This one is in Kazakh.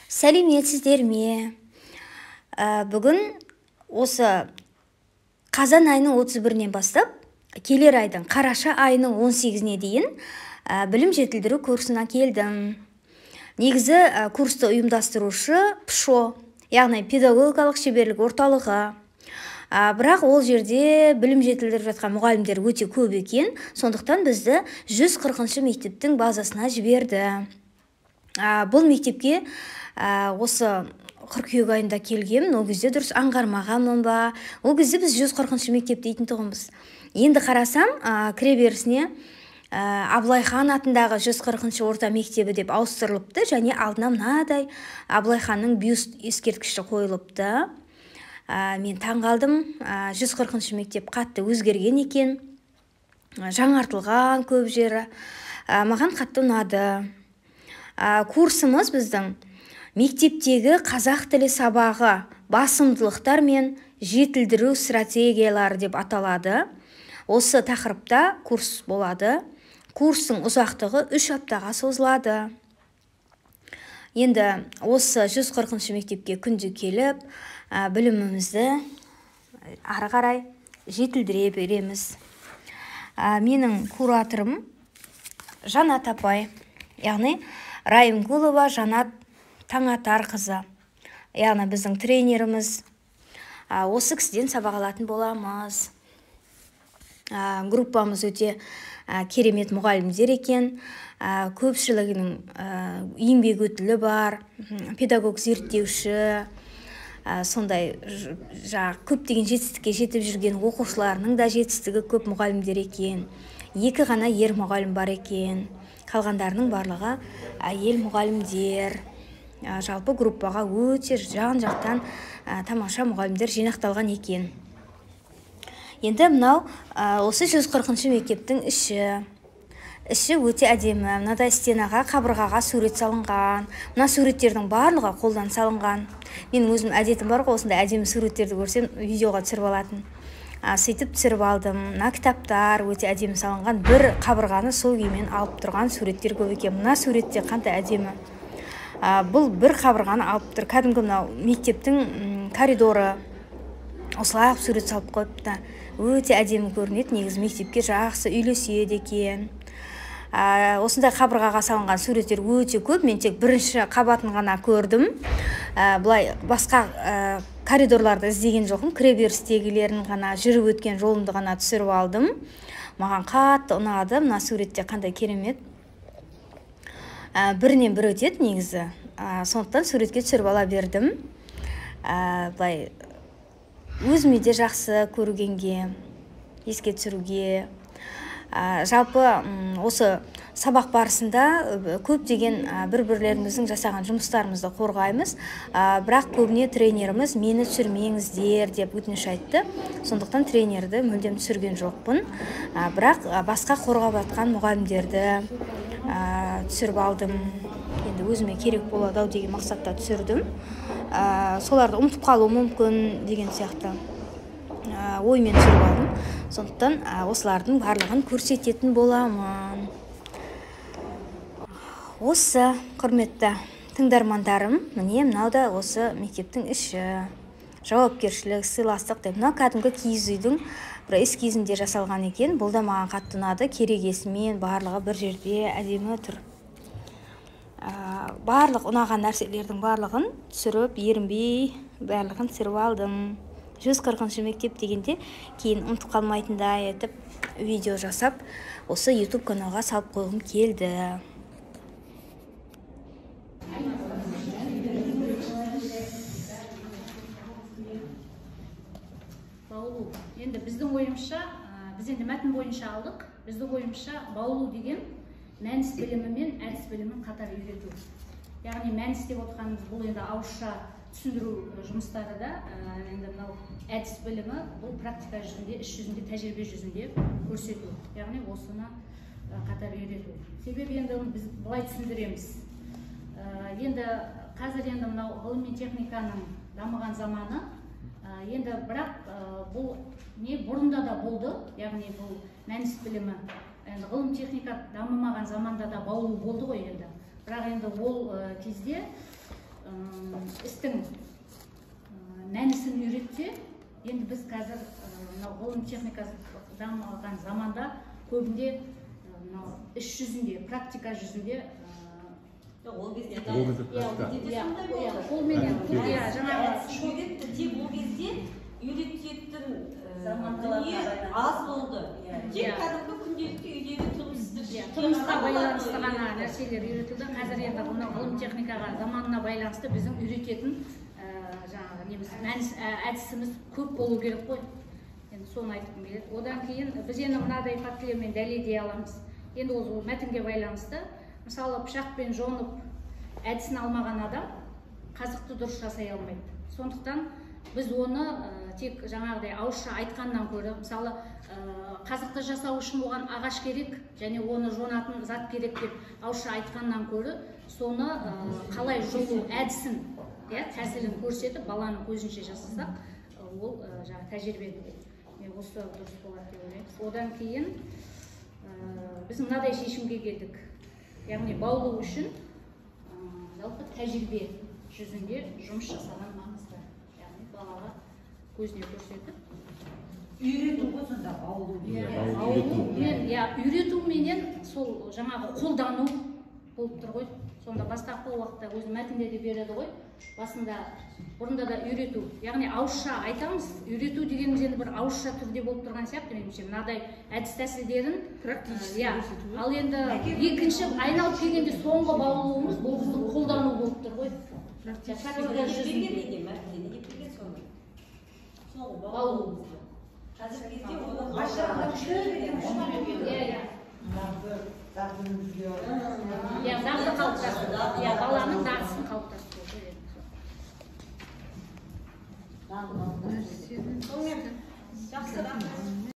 Сәлеметсіздер ме? Бүгін осы қазан айының 31-нен бастап, келер айдың қараша айының 18-не дейін білім жетілдіру курсына келдім. Негізі курсты ұйымдастырушы ПШО, яғни педагогикалық шеберлік орталығы. Бірақ ол жерде білім жетілдіріп жатқан мұғалімдер өте көп екен, сондықтан бізді 140-шы мектептің базасына жіберді. Бұл мектепке осы қыркүйек айында келгем, ол кезде дұрыс аңғармағанмын ба, ол кезде біз 140-шы мектеп дейтін тұғымыз. Енді қарасам, кіреберісіне Абылайхан атындағы 140-шы орта мектебі деп ауыстырылыпты, және алдына мынадай Абылайханның бюст ескерткіші қойылыпты. Мен таңғалдым, 140-шы мектеп қатты өзгерген екен, жаңартылған көп жері. Маған қатты ұнады. Курсымыз біздің мектептегі қазақ тілі сабағы басымдылықтар мен жетілдіру стратегиялары деп аталады. Осы тақырыпта курс болады. Курстың ұзақтығы 3 аптаға созылады. Енді осы 140-шы мектепке күнде келіп, білімімізді ары қарай жетілдіре береміз. Менің кураторым Жанат апай, яғни Райымгулова Жанат Таңатар қызы, яғни біздің тренеріміз. Осы кісіден сабақ алатын боламыз. Группамыз өте керемет мұғалімдер екен. Көпшілігінің еңбек өтілі бар, педагог зерттеуші, сондай көптеген жетістікке жетіп жүрген оқушыларының да жетістігі көп мұғалімдер екен. 2 ғана ер мұғалім бар екен. Қалғандарының барлығы әйел мұғалімдер. Жалпы группаға өте жан-жақтан тамаша мұғалімдер жинақталған екен. Енді мынау осы 140-шы мектептің іші өте әдемі. Мынадай стенаға, қабырғаға сурет салынған. Мына суреттердің барлығы қолдан салынған. Менің өзім әдетім бар ғой, осындай әдемі суреттерді көрсем, видеоға түсіріп алатын. Сөйтіп түсіріп алдым. Мына кітаптар өте әдемі салынған. Бір қабырғаны сол күймен алып тұрған суреттер көп екен. Мына суретте қандай әдемі. Бұл бір қабырғаны алып тұр. Кәдімгі мынау мектептің коридоры. Осылай сурет салып қойыпты. Өте әдемі көрінеді. Негізі мектепке жақсы үйлеседі екен. Осындай қабырғаға салынған суреттер өте көп. Мен тек бірінші қабатын ғана көрдім. Бұлай басқа коридорларды іздеген жоқпын. Кіреберістегілерін ғана, жүріп өткен жолымды ғана түсіріп алдым. Маған қатты ұнады. Мына суретте қандай керемет. Бірінен бір өтеді негізі. Сондықтан суретке түсіріп ала бердім. Бұлай өзіме де жақсы көргенге, еске түсіруге. Жалпы осы сабақ барысында көптеген бір-бірлеріміздің жасаған жұмыстарымызды қорғаймыз. Бірақ көбіне тренеріміз мені түсірмеңіздер деп өтініш айтты. Сондықтан тренерді мүлдем түсірген жоқпын. Бірақ басқа қорғап жатқан мұғалімдерді түсіріп алдым. Енді өзіме керек болады ау деген мақсатта түсірдім. Соларды ұмытып қалу мүмкін деген сияқты оймен түсіріп алдым. Сондықтан осылардың барлығын көрсететін боламын. Осы құрметті тыңдармандарым, міне мынау да осы мектептің іші. Жауапкершілік, сыйластық деп. Мынау кәдімгі киіз үйдің бір эскизінде жасалған екен. Бұл да маған қатты ұнады. Керегесімен барлығы бір жерде әдемі тұр. Барлық ұнаған нәрселердің барлығын түсіріп, ерінбей барлығын түсіріп алдым. 140-шы мектеп дегенде кейін ұмытып қалмайтындай етіп видео жасап, осы YouTube каналға салып қойғым келді. Баулу. Енді біздің ойымызша, біз енді мәтін бойынша алдық. Біздің ойымызша баулу деген мәніс білімі мен әдіс білімін қатар үйрету. Яғни мәніс деп отқанымыз бұл енді ауызша түсіндіру жұмыстары да, енді мынау әдіс білімі бұл практика жүзінде, іс жүзінде, тәжірибе жүзінде көрсету. Яғни осыны қатар үйрету. Себебі енді біз былай түсіндіреміз. Енді қазір енді мынау ғылым мен техниканың дамыған заманы, енді бірақ бұл не бұрында да болды, яғни бұл мәніс білімі. Енді ғылым техника дамымаған заманда да баулу болды ғой енді. Бірақ енді ол кезде істің мәнісін үйретсе, енді біз қазір ғылым техникасы дамыған заманда көбінде іс жүзінде, практика жүзінде ол кезде тек ол кезде үйрететін дүние аз болды. Тек кәдімгі күнделікті үйдегі тұрмысқа байланысты ғана нәрселер үйретілді. Қазір енді ғылым техникаға заманына байланысты біздің үйрететін әдісіміз көп болу керек қой. Енді соны айтқым келеді. Одан кейін біз енді мынадай фактілермен дәлелдей аламыз. Енді ол мәтінге байланысты. Мысалы, пышақпен жонып әдісін алмаған адам қазықты дұрыс жасай алмайды. Сондықтан біз оны тек жаңағыдай ауызша айтқаннан көрі, мысалы, қазықты жасау үшін оған ағаш керек, және оны жонатын зат керек деп ауызша айтқаннан көрі, соны қалай жолу әдісін, тәсілін көрсетіп, баланың көзінше жасасақ, ол тәжірибе осы дұрыс болады деп ойлаймыз. Одан кейін біз мынадай шешімге келдік. Яғни баулу үшін жалпы тәжірибе жүзінде жұмыс жасаған маңызды. Яғни балаға көзіне көрсетіп үйрету қосында баулу. Үйрету менен сол жаңағы қолдану болып тұр ғой. Сонда бастапқы уақытта өзі мәтінде де береді ғой. Басында бұрында да үйрету. Яғни ауызша айтамыз. Үйрету дегеніміз енді бір ауызша түрде болып тұрған сияқты меніңше. Мынадай әдіс тәсілдерін практически көрсету. Ал енді екінші айналып келгенде соңғы баулуымыз бұл біздің қолдану болып тұр ғой. Практика жүзінде. Баулу. Қазір кезде оны башырға дағды қалыптастыру. Баланың дағдысын қалыптастыру. жақсы.